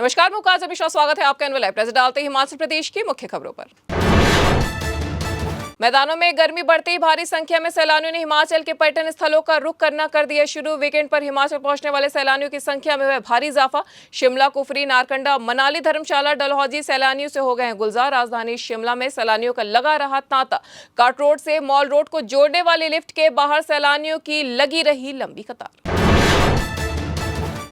नमस्कार, मैं काजल मिश्रा, स्वागत है आपका एनएल लाइव। नजर डालते हैं हिमाचल प्रदेश की मुख्य खबरों पर। मैदानों में गर्मी बढ़ते ही भारी संख्या में सैलानियों ने हिमाचल के पर्यटन स्थलों का रुख करना कर दिया शुरू। वीकेंड पर हिमाचल पहुंचने वाले सैलानियों की संख्या में हुआ भारी इजाफा। शिमला, कुफरी, नारकंडा, मनाली, धर्मशाला, डलहौजी सैलानियों से हो गए हैं गुलजार। राजधानी शिमला में सैलानियों का लगा रहा तांता। कार्ट रोड से मॉल रोड को जोड़ने वाली लिफ्ट के बाहर सैलानियों की लगी रही लंबी कतार।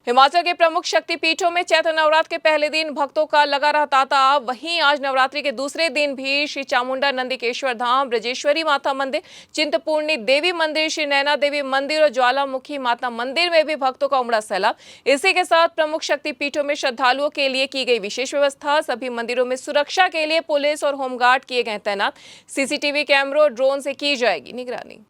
हिमाचल के प्रमुख शक्तिपीठों में चैत्र नवरात्र के पहले दिन भक्तों का लगा रहा तांता। वहीं आज नवरात्रि के दूसरे दिन भी श्री चामुंडा नंदिकेश्वर धाम, ब्रजेश्वरी माता मंदिर, चिंतपूर्णी देवी मंदिर, श्री नैना देवी मंदिर और ज्वालामुखी माता मंदिर में भी भक्तों का उमड़ा सैलाब। इसी के साथ प्रमुख शक्तिपीठों में श्रद्धालुओं के लिए की गई विशेष व्यवस्था। सभी मंदिरों में सुरक्षा के लिए पुलिस और होमगार्ड किए गए तैनात। सीसीटीवी कैमरों, ड्रोन से की जाएगी निगरानी।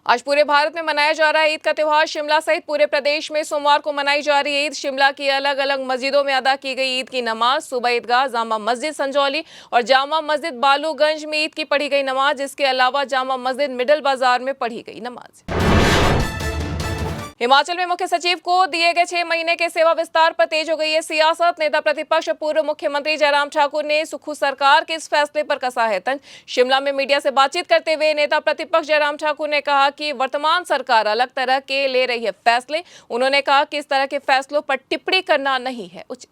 आज पूरे भारत में मनाया जा रहा है ईद का त्योहार। शिमला सहित पूरे प्रदेश में सोमवार को मनाई जा रही है ईद। शिमला की अलग अलग मस्जिदों में अदा की गई ईद की नमाज। सुबह ईदगाह, जामा मस्जिद संजौली और जामा मस्जिद बालूगंज में ईद की पढ़ी गई नमाज। इसके अलावा जामा मस्जिद मिडल बाजार में पढ़ी गई नमाज। हिमाचल में मुख्य सचिव को दिए गए 6 महीने के सेवा विस्तार पर तेज हो गई है सियासत। नेता प्रतिपक्ष पूर्व मुख्यमंत्री जयराम ठाकुर ने सुक्खू सरकार के इस फैसले पर कसा है तंज। शिमला में मीडिया से बातचीत करते हुए नेता प्रतिपक्ष जयराम ठाकुर ने कहा कि वर्तमान सरकार अलग तरह के ले रही है फैसले। उन्होंने कहा कि इस तरह के फैसलों पर टिप्पणी करना नहीं है उचित।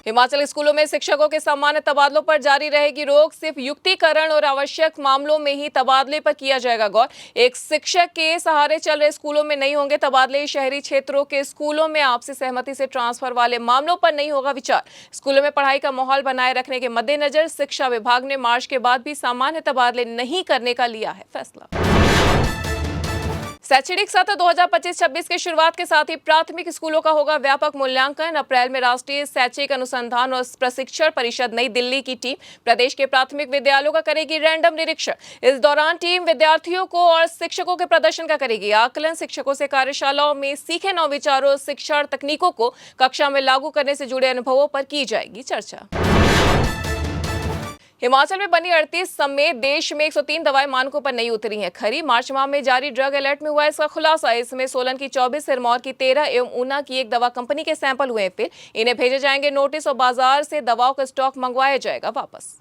हिमाचल स्कूलों में शिक्षकों के सामान्य तबादलों पर जारी रहेगी रोक। सिर्फ युक्तिकरण और आवश्यक मामलों में ही तबादले पर किया जाएगा गौर। एक शिक्षक के सहारे चल रहे स्कूलों में नहीं होंगे तबादले। शहरी क्षेत्रों के स्कूलों में आपसी सहमति से ट्रांसफर वाले मामलों पर नहीं होगा विचार। स्कूलों में पढ़ाई का माहौल बनाए रखने के मद्देनजर शिक्षा विभाग ने मार्च के बाद भी सामान्य तबादले नहीं करने का लिया है फैसला। शैक्षणिक सत्र 2025-26 की शुरुआत के साथ ही प्राथमिक स्कूलों का होगा व्यापक मूल्यांकन। अप्रैल में राष्ट्रीय शैक्षिक अनुसंधान और प्रशिक्षण परिषद नई दिल्ली की टीम प्रदेश के प्राथमिक विद्यालयों का करेगी रैंडम निरीक्षण। इस दौरान टीम विद्यार्थियों को और शिक्षकों के प्रदर्शन का करेगी आकलन। शिक्षकों से कार्यशालाओं में सीखे नवविचारों और शिक्षण तकनीकों को कक्षा में लागू करने से जुड़े अनुभवों पर की जाएगी चर्चा। हिमाचल में बनी 38 समेत देश में 103 दवाएं मानकों पर नहीं उतरी हैं खरी। मार्च माह में जारी ड्रग अलर्ट में हुआ इसका खुलासा। इसमें सोलन की 24, सिरमौर की 13 एवं ऊना की 1 दवा कंपनी के सैंपल हुए हैं फेल। इन्हें भेजे जाएंगे नोटिस और बाजार से दवाओं का स्टॉक मंगवाया जाएगा वापस।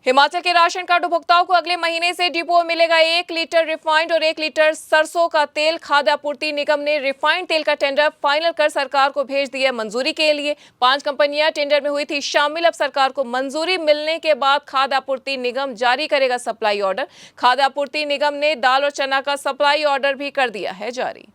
हिमाचल के राशन कार्ड उपभोक्ताओं को अगले महीने से डिपो में मिलेगा 1 लीटर रिफाइंड और 1 लीटर सरसों का तेल। खाद्य आपूर्ति निगम ने रिफाइंड तेल का टेंडर फाइनल कर सरकार को भेज दिया मंजूरी के लिए। 5 कंपनियां टेंडर में हुई थी शामिल। अब सरकार को मंजूरी मिलने के बाद खाद्य आपूर्ति निगम जारी करेगा सप्लाई ऑर्डर। खाद्य आपूर्ति निगम ने दाल और चना का सप्लाई ऑर्डर भी कर दिया है जारी।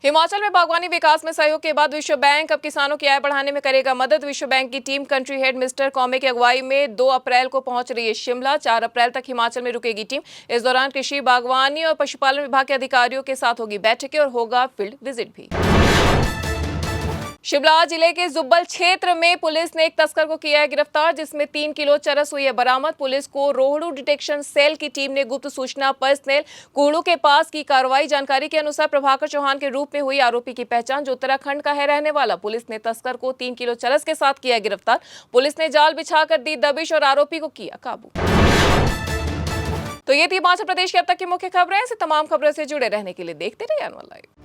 हिमाचल में बागवानी विकास में सहयोग के बाद विश्व बैंक अब किसानों की आय बढ़ाने में करेगा मदद। विश्व बैंक की टीम कंट्री हेड मिस्टर कौमे की अगुवाई में 2 अप्रैल को पहुंच रही है शिमला। 4 अप्रैल तक हिमाचल में रुकेगी टीम। इस दौरान कृषि, बागवानी और पशुपालन विभाग के अधिकारियों के साथ होगी बैठकें और होगा फील्ड विजिट भी। शिमला जिले के जुब्बल क्षेत्र में पुलिस ने एक तस्कर को किया है गिरफ्तार, जिसमें 3 किलो चरस हुई है बरामद। पुलिस को रोहड़ू डिटेक्शन सेल की टीम ने गुप्त सूचना पर स्नेल कूड़ू के पास की कार्रवाई। जानकारी के अनुसार प्रभाकर चौहान के रूप में हुई आरोपी की पहचान, जो उत्तराखंड का है रहने वाला। पुलिस ने तस्कर को 3 किलो चरस के साथ किया गिरफ्तार। पुलिस ने जाल बिछाकर दी दबिश और आरोपी को किया काबू। तो ये थी हिमाचल प्रदेश की अब तक की मुख्य खबरें। ऐसे तमाम खबरों से जुड़े रहने के लिए देखते रहिए एनएल लाइव।